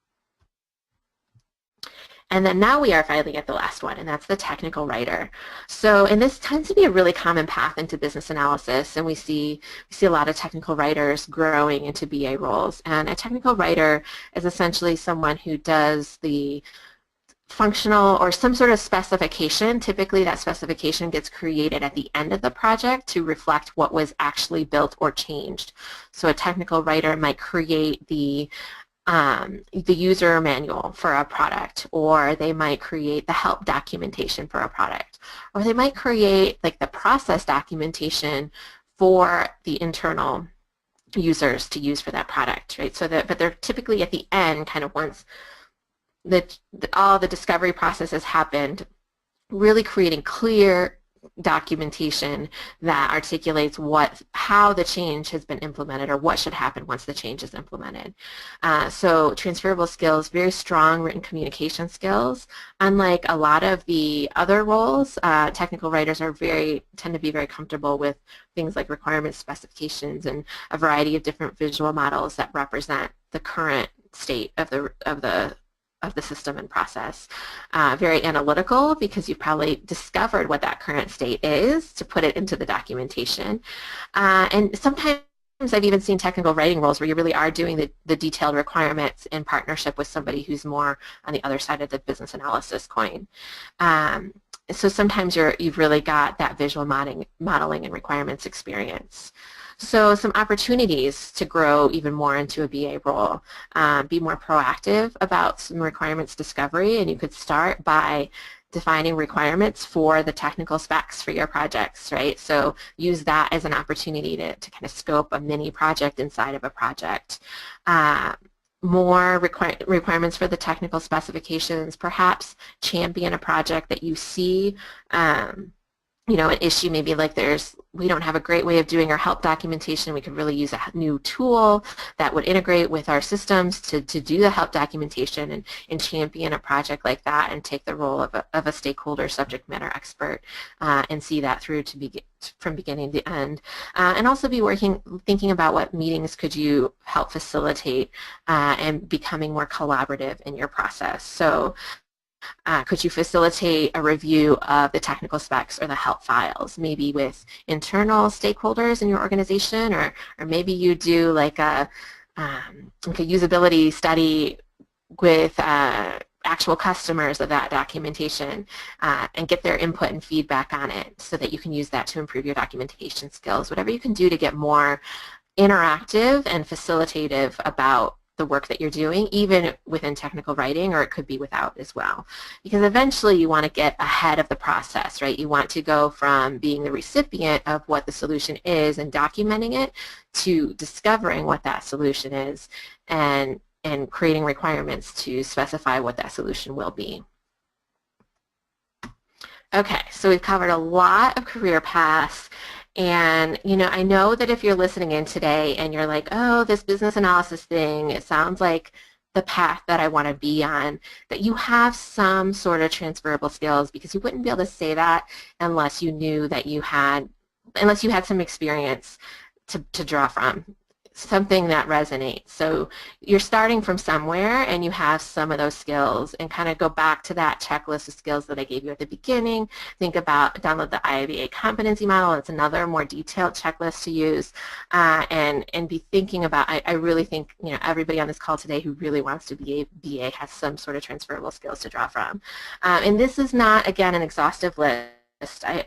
And then now we are finally at the last one, and that's the technical writer. So, and this tends to be a really common path into business analysis, and we see a lot of technical writers growing into BA roles. And a technical writer is essentially someone who does the functional or some sort of specification. Typically that specification gets created at the end of the project to reflect what was actually built or changed. So a technical writer might create the user manual for a product, or they might create the help documentation for a product, or they might create like the process documentation for the internal users to use for that product, right? So that, but they're typically at the end, kind of once all the discovery process has happened, really creating clear documentation that articulates how the change has been implemented or what should happen once the change is implemented. So transferable skills, very strong written communication skills. Unlike a lot of the other roles, technical writers tend to be very comfortable with things like requirements, specifications, and a variety of different visual models that represent the current state of the system and process. Very analytical, because you've probably discovered what that current state is to put it into the documentation. And sometimes I've even seen technical writing roles where you really are doing the detailed requirements in partnership with somebody who's more on the other side of the business analysis coin. So sometimes you've really got that visual modeling and requirements experience. So some opportunities to grow even more into a BA role. Be more proactive about some requirements discovery, and you could start by defining requirements for the technical specs for your projects, right? So use that as an opportunity to kind of scope a mini project inside of a project. More requirements for the technical specifications, perhaps champion a project that you see you know, an issue maybe like we don't have a great way of doing our help documentation. We could really use a new tool that would integrate with our systems to do the help documentation and champion a project like that and take the role of a stakeholder subject matter expert and see that through from beginning to end. And also be thinking about what meetings could you help facilitate and becoming more collaborative in your process. So could you facilitate a review of the technical specs or the help files, maybe with internal stakeholders in your organization, or maybe you do like a usability study with actual customers of that documentation and get their input and feedback on it so that you can use that to improve your documentation skills. Whatever you can do to get more interactive and facilitative about the work that you're doing, even within technical writing, or it could be without as well. Because eventually you want to get ahead of the process, right? You want to go from being the recipient of what the solution is and documenting it to discovering what that solution is and creating requirements to specify what that solution will be. Okay, so we've covered a lot of career paths. And, you know, I know that if you're listening in today and you're like, oh, this business analysis thing, it sounds like the path that I want to be on, that you have some sort of transferable skills, because you wouldn't be able to say that unless you knew that unless you had some experience to draw from, something that resonates. So you're starting from somewhere and you have some of those skills, and kind of go back to that checklist of skills that I gave you at the beginning. Think about, download the IABA competency model. It's another more detailed checklist to use, and be thinking about, I really think, you know, everybody on this call today who really wants to be a BA has some sort of transferable skills to draw from. And this is not, again, an exhaustive list.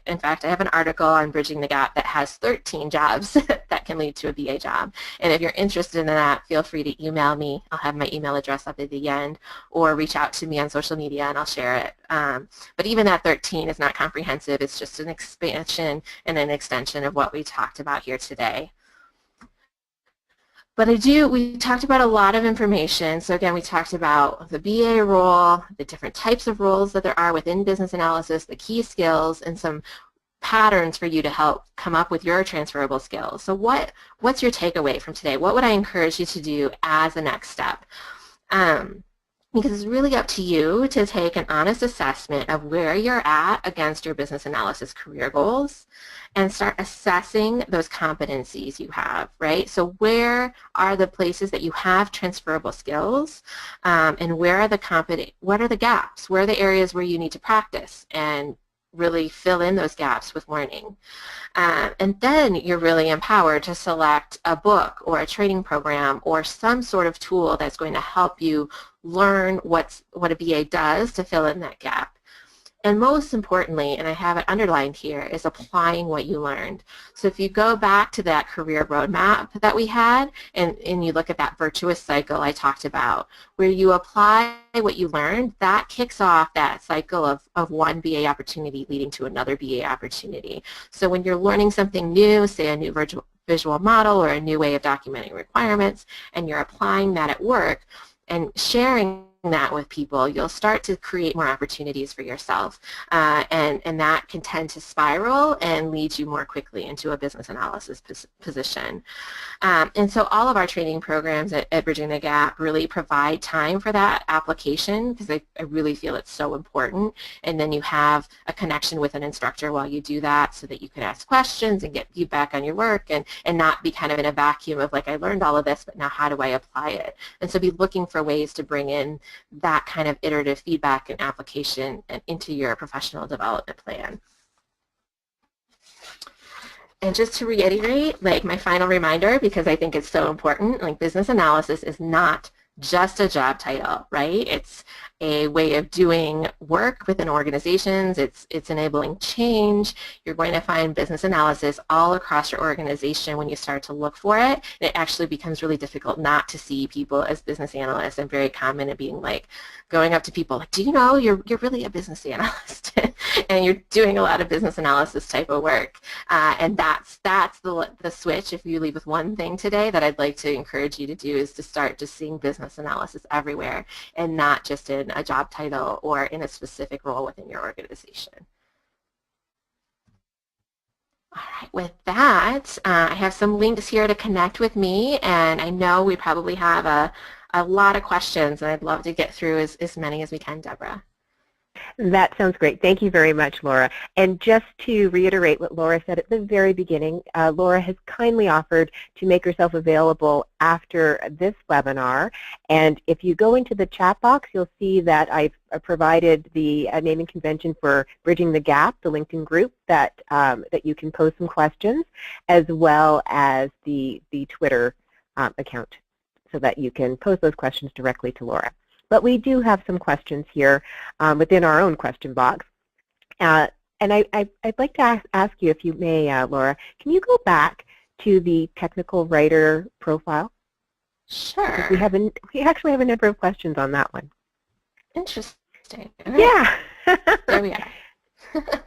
In fact, I have an article on Bridging the Gap that has 13 jobs that can lead to a BA job. And if you're interested in that, feel free to email me. I'll have my email address up at the end, or reach out to me on social media and I'll share it. But even that 13 is not comprehensive. It's just an expansion and an extension of what we talked about here today. But we talked about a lot of information. So again, we talked about the BA role, the different types of roles that there are within business analysis, the key skills, and some patterns for you to help come up with your transferable skills. So what's your takeaway from today? What would I encourage you to do as a next step? Because it's really up to you to take an honest assessment of where you're at against your business analysis career goals and start assessing those competencies you have, right? So where are the places that you have transferable skills, and what are the gaps? Where are the areas where you need to practice and really fill in those gaps with learning? And then you're really empowered to select a book or a training program or some sort of tool that's going to help you learn what a BA does to fill in that gap. And most importantly, and I have it underlined here, is applying what you learned. So if you go back to that career roadmap that we had and you look at that virtuous cycle I talked about, where you apply what you learned, that kicks off that cycle of one BA opportunity leading to another BA opportunity. So when you're learning something new, say a new visual model or a new way of documenting requirements, and you're applying that at work and sharing that with people, you'll start to create more opportunities for yourself, and that can tend to spiral and lead you more quickly into a business analysis position. And so all of our training programs at Bridging the Gap really provide time for that application, because I really feel it's so important. And then you have a connection with an instructor while you do that, so that you can ask questions and get feedback on your work, and not be kind of in a vacuum of like, I learned all of this, but now how do I apply it? And so be looking for ways to bring in that kind of iterative feedback and application into your professional development plan. And just to reiterate, like my final reminder, because I think it's so important, like business analysis is not just a job title, right? It's a way of doing work within organizations. It's enabling change. You're going to find business analysis all across your organization when you start to look for it. It actually becomes really difficult not to see people as business analysts, and very common in being like going up to people like, do you know you're really a business analyst and you're doing a lot of business analysis type of work. And that's the switch. If you leave with one thing today that I'd like to encourage you to do is to start just seeing business analysis everywhere and not just in a job title or in a specific role within your organization. All right, with that, I have some links here to connect with me, and I know we probably have a lot of questions, and I'd love to get through as many as we can, Deborah. That sounds great. Thank you very much, Laura. And just to reiterate what Laura said at the very beginning, Laura has kindly offered to make herself available after this webinar. And if you go into the chat box, you'll see that I've provided the naming convention for Bridging the Gap, the LinkedIn group that you can post some questions, as well as the Twitter account, so that you can post those questions directly to Laura. But we do have some questions here within our own question box. And I'd like to ask you, if you may, Laura, can you go back to the technical writer profile? Sure. We actually have a number of questions on that one. Interesting. Yeah. There we are.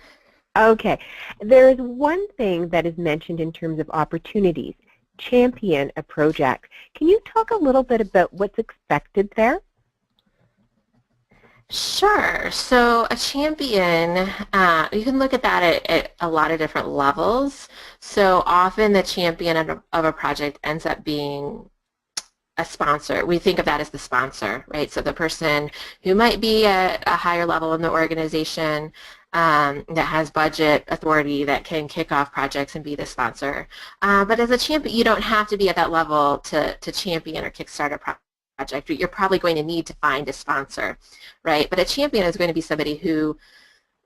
Okay. There is one thing that is mentioned in terms of opportunities: champion a project. Can you talk a little bit about what's expected there? Sure. So a champion, you can look at that at a lot of different levels. So often the champion of a project ends up being a sponsor. We think of that as the sponsor, right? So the person who might be at a higher level in the organization that has budget authority that can kick off projects and be the sponsor. But as a champion, you don't have to be at that level to champion or kickstart a project. You're probably going to need to find a sponsor, right? But a champion is going to be somebody who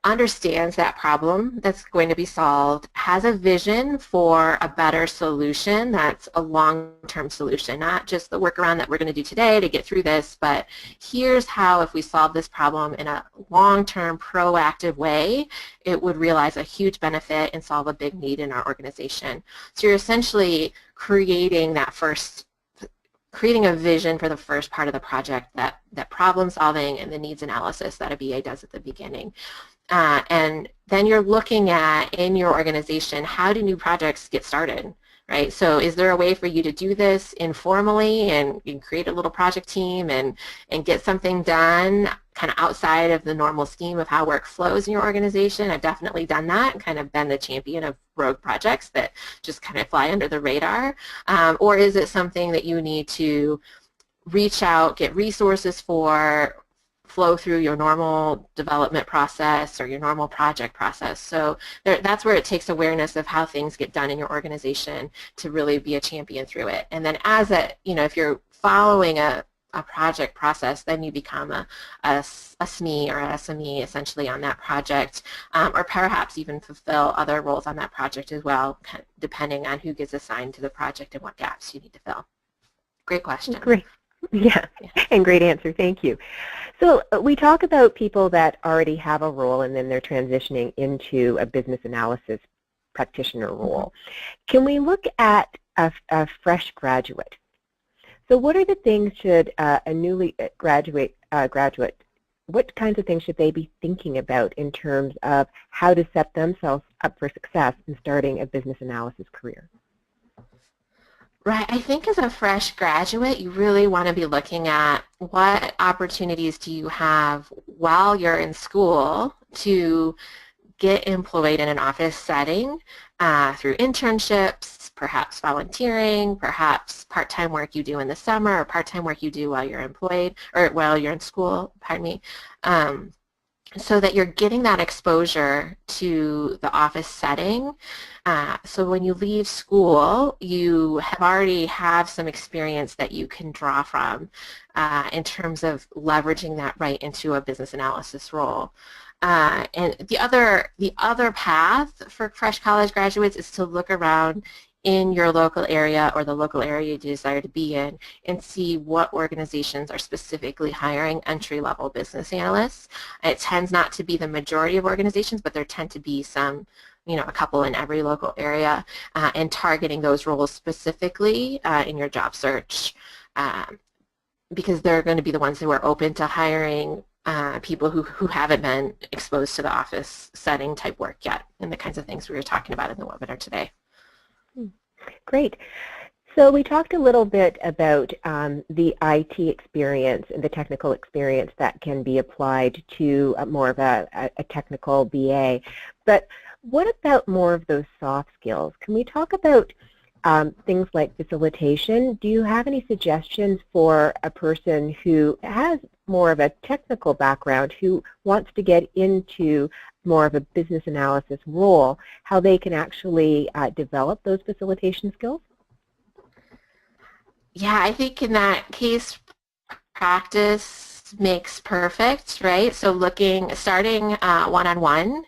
understands that problem that's going to be solved, has a vision for a better solution that's a long-term solution, not just the workaround that we're going to do today to get through this, but here's how, if we solve this problem in a long-term proactive way, it would realize a huge benefit and solve a big need in our organization. So you're essentially creating a vision for the first part of the project, that problem solving and the needs analysis that a BA does at the beginning. And then you're looking at, in your organization, how do new projects get started, right? So is there a way for you to do this informally and create a little project team and get something done kind of outside of the normal scheme of how work flows in your organization? I've definitely done that and kind of been the champion of rogue projects that just kind of fly under the radar. Or is it something that you need to reach out, get resources for, flow through your normal development process or your normal project process? So that's where it takes awareness of how things get done in your organization to really be a champion through it. And then if you're following a project process, then you become a SME or a SME essentially on that project, or perhaps even fulfill other roles on that project as well, depending on who gets assigned to the project and what gaps you need to fill. Great question. Great. Yeah, and great answer. Thank you. So we talk about people that already have a role and then they're transitioning into a business analysis practitioner role. Can we look at a fresh graduate? So what are the things should a newly graduate, what kinds of things should they be thinking about in terms of how to set themselves up for success in starting a business analysis career? Right. I think as a fresh graduate, you really want to be looking at what opportunities do you have while you're in school to get employed in an office setting through internships, perhaps volunteering, perhaps part-time work you do in the summer, or part-time work you do while you're employed or while you're in school, pardon me, so that you're getting that exposure to the office setting. So when you leave school, you already have some experience that you can draw from in terms of leveraging that right into a business analysis role. And the other path for fresh college graduates is to look around in your local area or the local area you desire to be in and see what organizations are specifically hiring entry-level business analysts. It tends not to be the majority of organizations, but there tend to be some, a couple in every local area, and targeting those roles specifically in your job search, because they're going to be the ones who are open to hiring people who haven't been exposed to the office setting type work yet, and the kinds of things we were talking about in the webinar today. Great. So we talked a little bit about the IT experience and the technical experience that can be applied to more of a technical BA. But what about more of those soft skills? Can we talk about things like facilitation? Do you have any suggestions for a person who has more of a technical background who wants to get into more of a business analysis role, how they can actually develop those facilitation skills? Yeah, I think in that case, practice makes perfect, right? So starting one-on-one.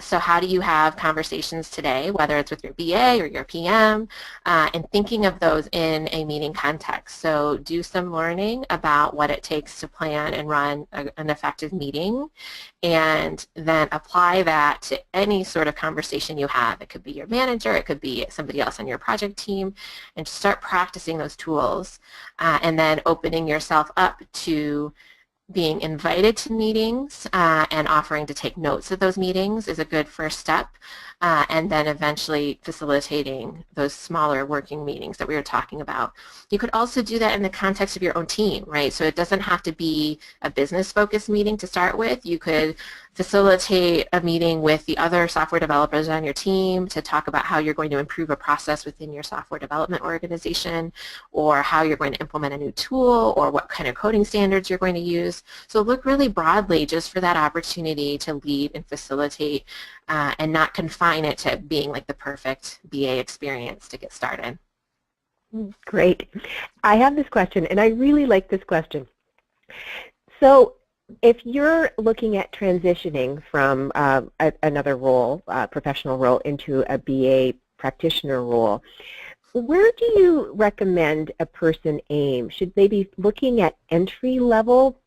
So how do you have conversations today, whether it's with your BA or your PM, and thinking of those in a meeting context. So do some learning about what it takes to plan and run an effective meeting, and then apply that to any sort of conversation you have. It could be your manager, it could be somebody else on your project team, and start practicing those tools, and then opening yourself up to being invited to meetings and offering to take notes of those meetings is a good first step, and then eventually facilitating those smaller working meetings that we were talking about. You could also do that in the context of your own team, right? So it doesn't have to be a business-focused meeting to start with. You could facilitate a meeting with the other software developers on your team to talk about how you're going to improve a process within your software development organization, or how you're going to implement a new tool, or what kind of coding standards you're going to use. So look really broadly just for that opportunity to lead and facilitate, and not confine it to being like the perfect BA experience to get started. Great. I have this question, and I really like this question. So if you're looking at transitioning from another role, professional role, into a BA practitioner role, where do you recommend a person aim? Should they be looking at entry-level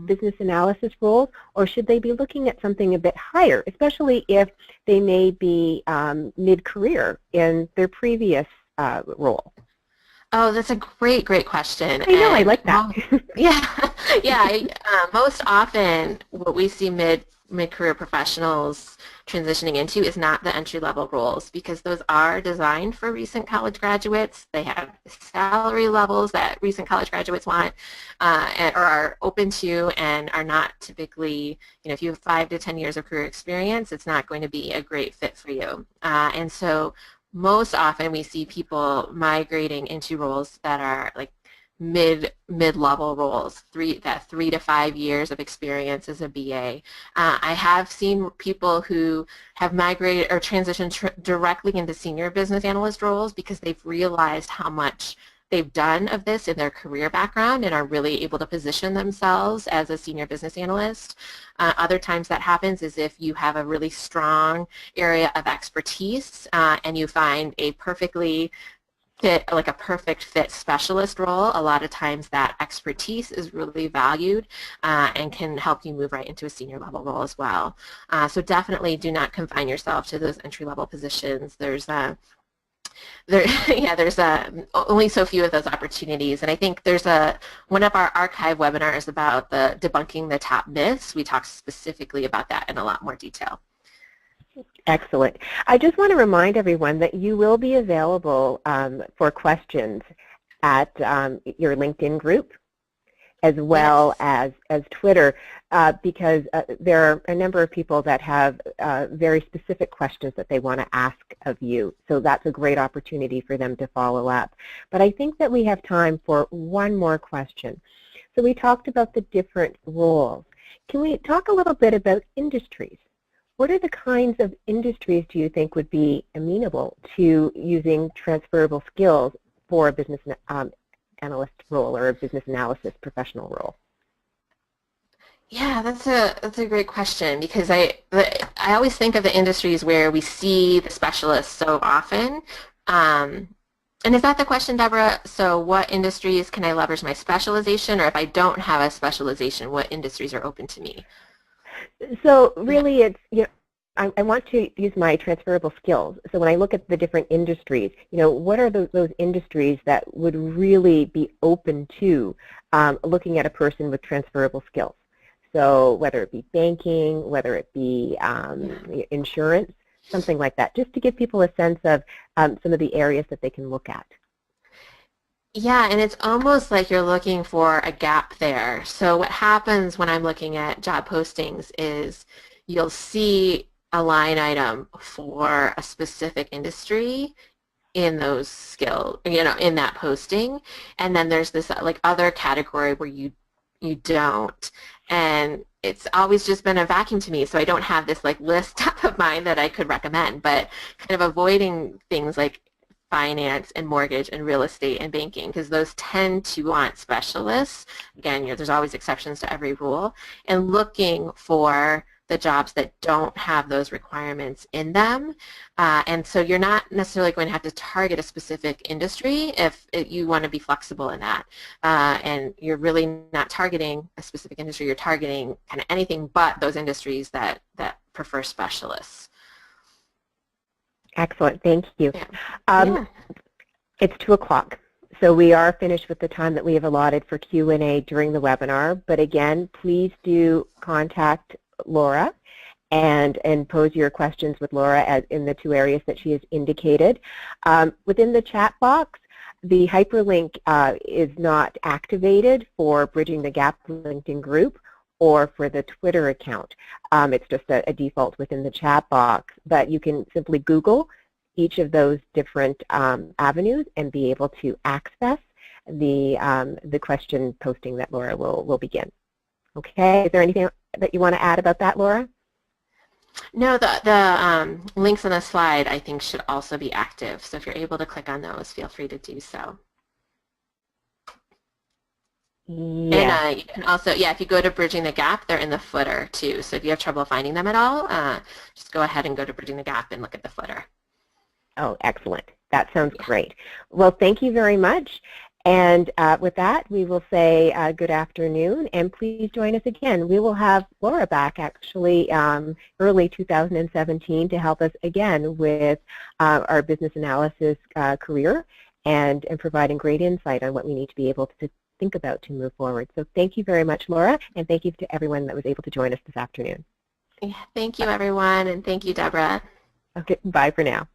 business analysis roles, or should they be looking at something a bit higher, especially if they may be mid-career in their previous role? Oh, that's a great question. I know, I like that. Most often what we see mid-career professionals transitioning into is not the entry-level roles, because those are designed for recent college graduates. They have salary levels that recent college graduates want, or are open to, and are not typically, if you have 5 to 10 years of career experience, it's not going to be a great fit for you. And so most often we see people migrating into roles that are like mid-level roles, 3 to 5 years of experience as a BA. I have seen people who have migrated or transitioned directly into senior business analyst roles because they've realized how much they've done of this in their career background and are really able to position themselves as a senior business analyst. Other times that happens is if you have a really strong area of expertise and you find a perfect fit specialist role. A lot of times that expertise is really valued and can help you move right into a senior level role as well. So definitely do not confine yourself to those entry level positions. There's only so few of those opportunities, and I think there's one of our archive webinars about the debunking the top myths. We talk specifically about that in a lot more detail. Excellent. I just want to remind everyone that you will be available for questions at your LinkedIn group, as well as Twitter, because there are a number of people that have very specific questions that they want to ask of you. So that's a great opportunity for them to follow up. But I think that we have time for one more question. So we talked about the different roles. Can we talk a little bit about industries? What are the kinds of industries do you think would be amenable to using transferable skills for a business analyst role or a business analysis professional role? Yeah, that's a great question, because I always think of the industries where we see the specialists so often And is that the question, Deborah? So what industries can I leverage my specialization, or if I don't have a specialization, what industries are open to me? So really it's, I want to use my transferable skills. So when I look at the different industries, what are those industries that would really be open to looking at a person with transferable skills? So whether it be banking, whether it be insurance, something like that, just to give people a sense of some of the areas that they can look at. Yeah, and it's almost like you're looking for a gap there. So what happens when I'm looking at job postings is you'll see a line item for a specific industry in those skills, in that posting, and then there's this like other category where you don't, and it's always just been a vacuum to me, so I don't have this like list top of mind that I could recommend, but kind of avoiding things like finance and mortgage and real estate and banking, because those tend to want specialists. Again, there's always exceptions to every rule, and looking for the jobs that don't have those requirements in them. And so you're not necessarily going to have to target a specific industry if you want to be flexible in that. And you're really not targeting a specific industry, you're targeting kind of anything but those industries that prefer specialists. Excellent, thank you. Yeah. It's 2 o'clock. So we are finished with the time that we have allotted for Q&A during the webinar. But again, please do contact Laura and pose your questions with Laura in the 2 areas that she has indicated. Within the chat box, the hyperlink is not activated for Bridging the Gap LinkedIn group or for the Twitter account. It's just a default within the chat box, but you can simply Google each of those different avenues and be able to access the question posting that Laura will begin. Okay, is there anything that you want to add about that, Laura? No, the links on the slide I think should also be active, so if you're able to click on those, feel free to do so. Yeah. And you can also, if you go to Bridging the Gap, they're in the footer too. So if you have trouble finding them at all, just go ahead and go to Bridging the Gap and look at the footer. Oh, excellent. That sounds great. Well, thank you very much. And with that, we will say good afternoon, and please join us again. We will have Laura back actually early 2017 to help us again with our business analysis career and providing great insight on what we need to be able to think about to move forward. So thank you very much, Laura, and thank you to everyone that was able to join us this afternoon. Yeah, thank you, everyone, and thank you, Deborah. Okay, bye for now.